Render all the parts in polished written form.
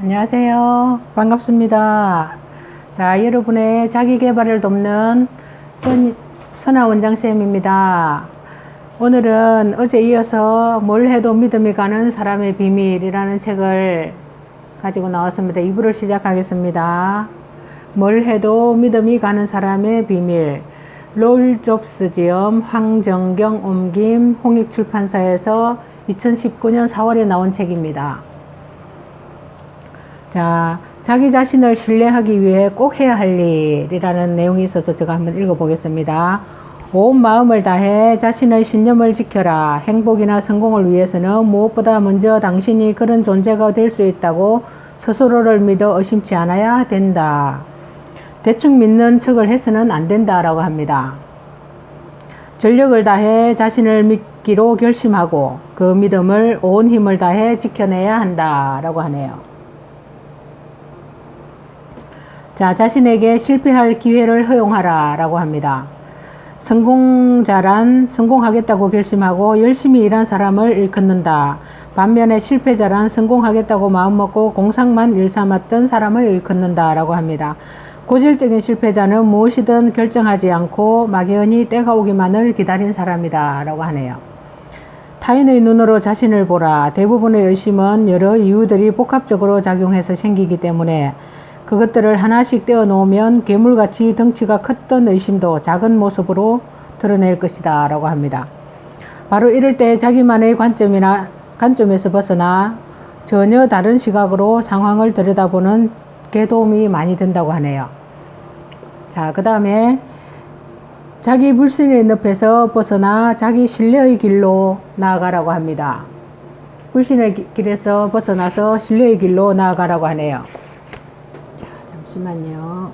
안녕하세요. 반갑습니다. 자, 여러분의 자기 개발을 돕는 선아 원장쌤입니다. 오늘은 어제 이어서 뭘 해도 믿음이 가는 사람의 비밀이라는 책을 가지고 나왔습니다. 2부를 시작하겠습니다. 뭘 해도 믿음이 가는 사람의 비밀. 롤 잡스 지음, 황정경 옮김, 홍익출판사에서 2019년 4월에 나온 책입니다. 자, 자기 자신을 신뢰하기 위해 꼭 해야 할 일이라는 내용이 있어서 제가 한번 읽어보겠습니다. 온 마음을 다해 자신의 신념을 지켜라. 행복이나 성공을 위해서는 무엇보다 먼저 당신이 그런 존재가 될 수 있다고 스스로를 믿어 의심치 않아야 된다. 대충 믿는 척을 해서는 안 된다라고 합니다. 전력을 다해 자신을 믿기로 결심하고 그 믿음을 온 힘을 다해 지켜내야 한다라고 하네요. 자, 자신에게 실패할 기회를 허용하라 라고 합니다. 성공자란 성공하겠다고 결심하고 열심히 일한 사람을 일컫는다. 반면에 실패자란 성공하겠다고 마음먹고 공상만 일삼았던 사람을 일컫는다 라고 합니다. 고질적인 실패자는 무엇이든 결정하지 않고 막연히 때가 오기만을 기다린 사람이다 라고 하네요. 타인의 눈으로 자신을 보라. 대부분의 의심은 여러 이유들이 복합적으로 작용해서 생기기 때문에 그것들을 하나씩 떼어 놓으면 괴물같이 덩치가 컸던 의심도 작은 모습으로 드러낼 것이다 라고 합니다. 바로 이럴 때 자기만의 관점에서 벗어나 전혀 다른 시각으로 상황을 들여다보는 게 도움이 많이 된다고 하네요. 자, 그 다음에 자기 불신의 늪에서 벗어나 자기 신뢰의 길로 나아가라고 합니다. 불신의 길에서 벗어나서 신뢰의 길로 나아가라고 하네요. 잠시만요.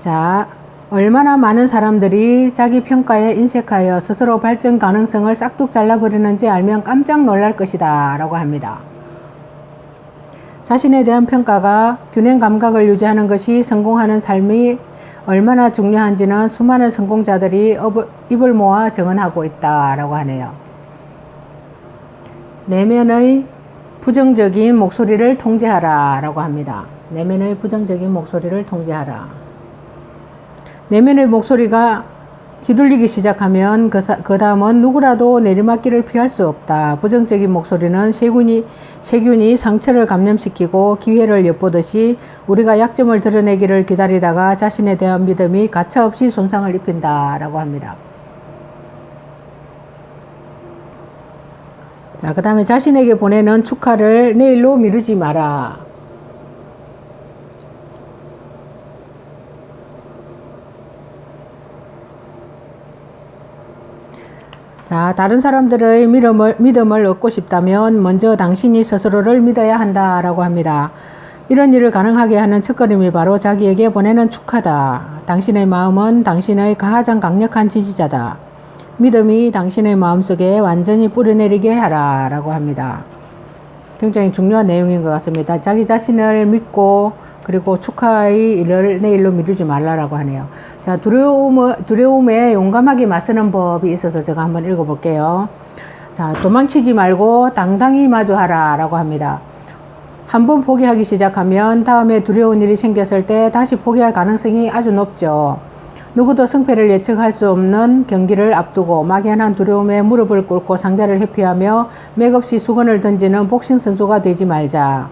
자, 얼마나 많은 사람들이 자기 평가에 인색하여 스스로 발전 가능성을 싹둑 잘라버리는지 알면 깜짝 놀랄 것이다 라고 합니다. 자신에 대한 평가가 균형 감각을 유지하는 것이 성공하는 삶이 얼마나 중요한지는 수많은 성공자들이 입을 모아 증언하고 있다라고 하네요. 내면의 부정적인 목소리를 통제하라 라고 합니다. 내면의 부정적인 목소리를 통제하라. 내면의 목소리가 휘둘리기 시작하면 그 다음은 누구라도 내리막길을 피할 수 없다. 부정적인 목소리는 세균이 상처를 감염시키고 기회를 엿보듯이 우리가 약점을 드러내기를 기다리다가 자신에 대한 믿음이 가차없이 손상을 입힌다 라고 합니다. 자, 그 다음에 자신에게 보내는 축하를 내일로 미루지 마라. 자, 다른 사람들의 믿음을 얻고 싶다면 먼저 당신이 스스로를 믿어야 한다라고 합니다. 이런 일을 가능하게 하는 첫걸음이 바로 자기에게 보내는 축하다. 당신의 마음은 당신의 가장 강력한 지지자다. 믿음이 당신의 마음속에 완전히 뿌려내리게 하라 라고 합니다. 굉장히 중요한 내용인 것 같습니다. 자기 자신을 믿고 그리고 축하의 일을 내일로 미루지 말라라고 하네요. 자, 두려움에 용감하게 맞서는 법이 있어서 제가 한번 읽어볼게요. 자, 도망치지 말고 당당히 마주하라 라고 합니다. 한번 포기하기 시작하면 다음에 두려운 일이 생겼을 때 다시 포기할 가능성이 아주 높죠. 누구도 승패를 예측할 수 없는 경기를 앞두고 막연한 두려움에 무릎을 꿇고 상대를 회피하며 맥없이 수건을 던지는 복싱 선수가 되지 말자.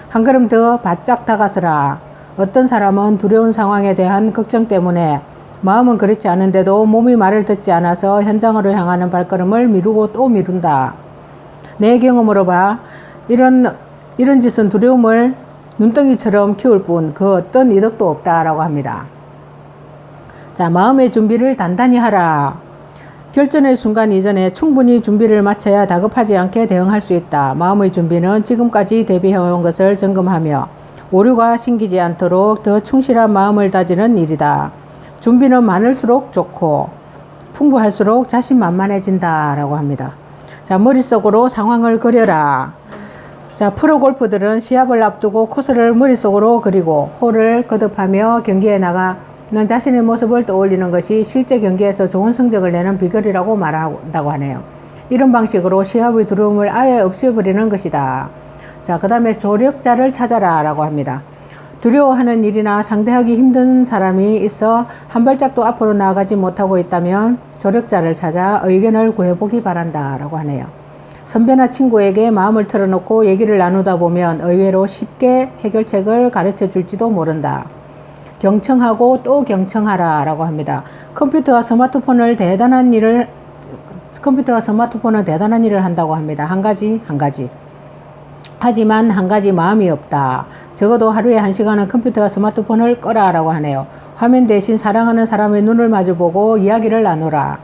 한 걸음 더 바짝 다가서라. 어떤 사람은 두려운 상황에 대한 걱정 때문에 마음은 그렇지 않은데도 몸이 말을 듣지 않아서 현장으로 향하는 발걸음을 미루고 또 미룬다. 내 경험으로 봐. 이런 짓은 두려움을 눈덩이처럼 키울 뿐 그 어떤 이득도 없다라고 합니다. 자, 마음의 준비를 단단히 하라. 결전의 순간 이전에 충분히 준비를 마쳐야 다급하지 않게 대응할 수 있다. 마음의 준비는 지금까지 대비해온 것을 점검하며 오류가 생기지 않도록 더 충실한 마음을 다지는 일이다. 준비는 많을수록 좋고 풍부할수록 자신만만해진다 라고 합니다. 자, 머릿속으로 상황을 그려라. 자, 프로 골퍼들은 시합을 앞두고 코스를 머릿속으로 그리고 홀을 거듭하며 경기에 나가 자신의 모습을 떠올리는 것이 실제 경기에서 좋은 성적을 내는 비결이라고 말한다고 하네요. 이런 방식으로 시합의 두려움을 아예 없애버리는 것이다. 자, 그 다음에 조력자를 찾아라 라고 합니다. 두려워하는 일이나 상대하기 힘든 사람이 있어 한 발짝도 앞으로 나아가지 못하고 있다면 조력자를 찾아 의견을 구해보기 바란다 라고 하네요. 선배나 친구에게 마음을 털어놓고 얘기를 나누다 보면 의외로 쉽게 해결책을 가르쳐 줄지도 모른다. 경청하고 또 경청하라 라고 합니다. 컴퓨터와 스마트폰은 대단한 일을 한다고 합니다. 한 가지. 하지만 한 가지 마음이 없다. 적어도 하루에 1시간은 컴퓨터와 스마트폰을 꺼라 라고 하네요. 화면 대신 사랑하는 사람의 눈을 마주보고 이야기를 나누라.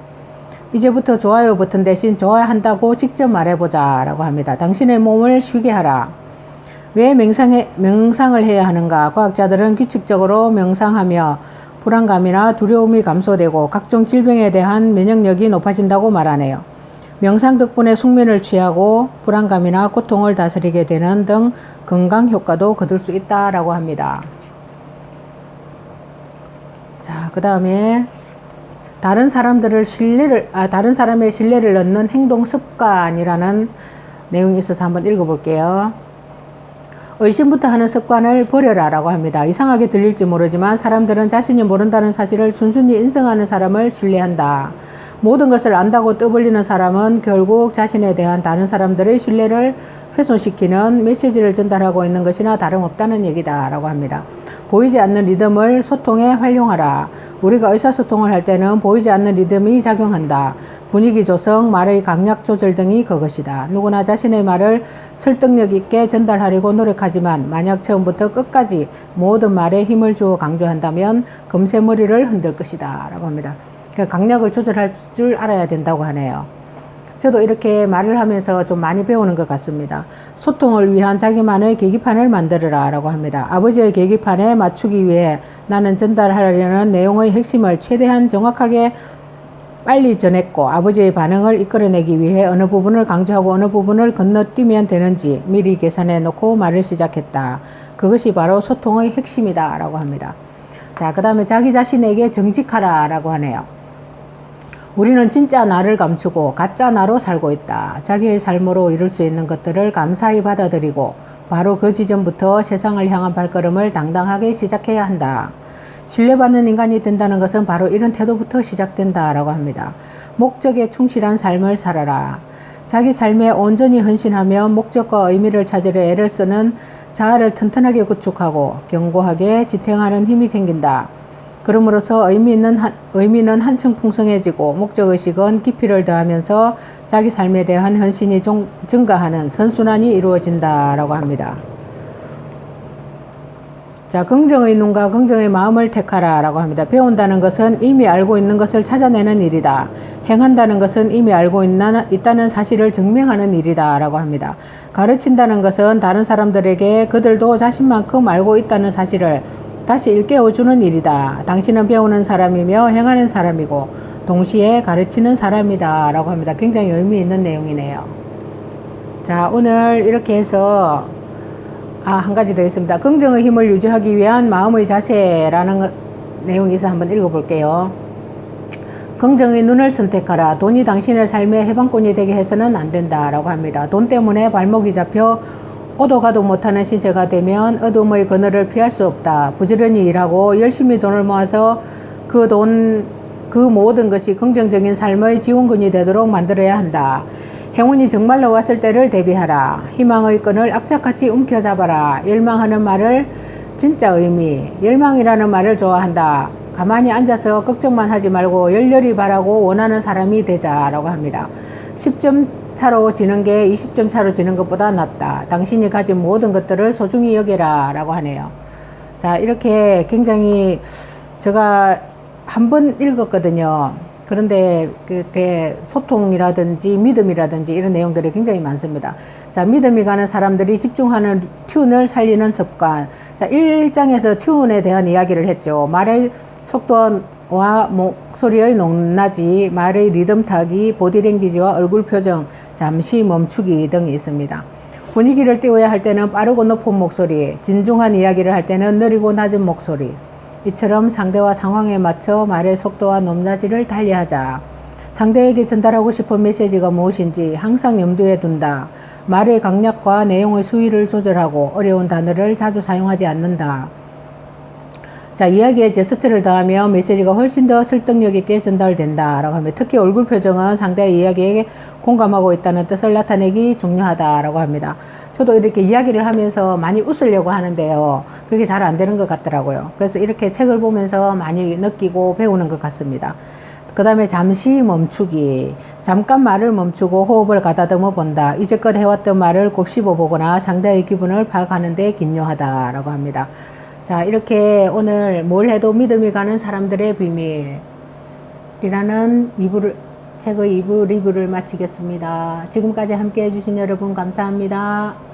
이제부터 좋아요 버튼 대신 좋아한다고 직접 말해보자 라고 합니다. 당신의 몸을 쉬게 하라. 왜 명상을 해야 하는가? 과학자들은 규칙적으로 명상하며 불안감이나 두려움이 감소되고 각종 질병에 대한 면역력이 높아진다고 말하네요. 명상 덕분에 숙면을 취하고 불안감이나 고통을 다스리게 되는 등 건강 효과도 거둘 수 있다라고 합니다. 자, 그 다음에 다른 사람의 신뢰를 얻는 행동 습관이라는 내용이 있어서 한번 읽어볼게요. 의심부터 하는 습관을 버려라 라고 합니다. 이상하게 들릴지 모르지만 사람들은 자신이 모른다는 사실을 순순히 인정하는 사람을 신뢰한다. 모든 것을 안다고 떠벌리는 사람은 결국 자신에 대한 다른 사람들의 신뢰를 훼손시키는 메시지를 전달하고 있는 것이나 다름없다는 얘기다 라고 합니다. 보이지 않는 리듬을 소통에 활용하라. 우리가 의사소통을 할 때는 보이지 않는 리듬이 작용한다. 분위기 조성, 말의 강약 조절 등이 그것이다. 누구나 자신의 말을 설득력 있게 전달하려고 노력하지만 만약 처음부터 끝까지 모든 말에 힘을 주어 강조한다면 금세 머리를 흔들 것이다 라고 합니다. 강약을 조절할 줄 알아야 된다고 하네요. 저도 이렇게 말을 하면서 좀 많이 배우는 것 같습니다. 소통을 위한 자기만의 계기판을 만들어라 라고 합니다. 아버지의 계기판에 맞추기 위해 나는 전달하려는 내용의 핵심을 최대한 정확하게 빨리 전했고 아버지의 반응을 이끌어내기 위해 어느 부분을 강조하고 어느 부분을 건너뛰면 되는지 미리 계산해 놓고 말을 시작했다. 그것이 바로 소통의 핵심이다 라고 합니다. 자, 그 다음에 자기 자신에게 정직하라 라고 하네요. 우리는 진짜 나를 감추고 가짜 나로 살고 있다. 자기의 삶으로 이룰 수 있는 것들을 감사히 받아들이고 바로 그 지점부터 세상을 향한 발걸음을 당당하게 시작해야 한다. 신뢰받는 인간이 된다는 것은 바로 이런 태도부터 시작된다 라고 합니다. 목적에 충실한 삶을 살아라. 자기 삶에 온전히 헌신하며 목적과 의미를 찾으려 애를 쓰는 자아를 튼튼하게 구축하고 견고하게 지탱하는 힘이 생긴다. 그럼으로써 의미는 한층 풍성해지고 목적의식은 깊이를 더하면서 자기 삶에 대한 헌신이 증가하는 선순환이 이루어진다라고 합니다. 자, 긍정의 눈과 긍정의 마음을 택하라 라고 합니다. 배운다는 것은 이미 알고 있는 것을 찾아내는 일이다. 행한다는 것은 이미 알고 있다는 사실을 증명하는 일이다 라고 합니다. 가르친다는 것은 다른 사람들에게 그들도 자신만큼 알고 있다는 사실을 다시 일깨워주는 일이다. 당신은 배우는 사람이며 행하는 사람이고 동시에 가르치는 사람이다 라고 합니다. 굉장히 의미 있는 내용이네요. 자, 오늘 이렇게 해서 한 가지 더 있습니다. 긍정의 힘을 유지하기 위한 마음의 자세라는 내용이 있어 한번 읽어볼게요. 긍정의 눈을 선택하라. 돈이 당신의 삶의 해방꾼이 되게 해서는 안 된다 라고 합니다. 돈 때문에 발목이 잡혀 오도 가도 못하는 신세가 되면 어둠의 그늘을 피할 수 없다. 부지런히 일하고 열심히 돈을 모아서 그 모든 것이 긍정적인 삶의 지원군이 되도록 만들어야 한다. 행운이 정말로 왔을 때를 대비하라. 희망의 끈을 악착같이 움켜잡아라. 열망하는 말을 진짜 의미. 열망이라는 말을 좋아한다. 가만히 앉아서 걱정만 하지 말고 열렬히 바라고 원하는 사람이 되자라고 합니다. 10점 차로 지는 게 20점 차로 지는 것보다 낫다. 당신이 가진 모든 것들을 소중히 여겨라 라고 하네요. 자, 이렇게 굉장히 제가 한 번 읽었거든요. 그런데 그게 소통이라든지 믿음이라든지 이런 내용들이 굉장히 많습니다. 자, 믿음이 가는 사람들이 집중하는 튠을 살리는 습관. 자, 1장에서 튠에 대한 이야기를 했죠. 말의 속도와 목소리의 높낮이, 말의 리듬 타기, 보디랭귀지와 얼굴 표정, 잠시 멈추기 등이 있습니다. 분위기를 띄워야 할 때는 빠르고 높은 목소리, 진중한 이야기를 할 때는 느리고 낮은 목소리, 이처럼 상대와 상황에 맞춰 말의 속도와 높낮이를 달리하자. 상대에게 전달하고 싶은 메시지가 무엇인지 항상 염두에 둔다. 말의 강약과 내용의 수위를 조절하고 어려운 단어를 자주 사용하지 않는다. 자, 이야기에 제스처를 더하면 메시지가 훨씬 더 설득력 있게 전달된다 라고 합니다. 특히 얼굴 표정은 상대의 이야기에 공감하고 있다는 뜻을 나타내기 중요하다 라고 합니다. 저도 이렇게 이야기를 하면서 많이 웃으려고 하는데요, 그게 잘 안 되는 것 같더라고요. 그래서 이렇게 책을 보면서 많이 느끼고 배우는 것 같습니다. 그 다음에 잠시 멈추기. 잠깐 말을 멈추고 호흡을 가다듬어 본다. 이제껏 해왔던 말을 곱씹어 보거나 상대의 기분을 파악하는 데 기여하다 라고 합니다. 자, 이렇게 오늘 뭘 해도 믿음이 가는 사람들의 비밀이라는 책의 2부 리뷰를 마치겠습니다. 지금까지 함께 해주신 여러분 감사합니다.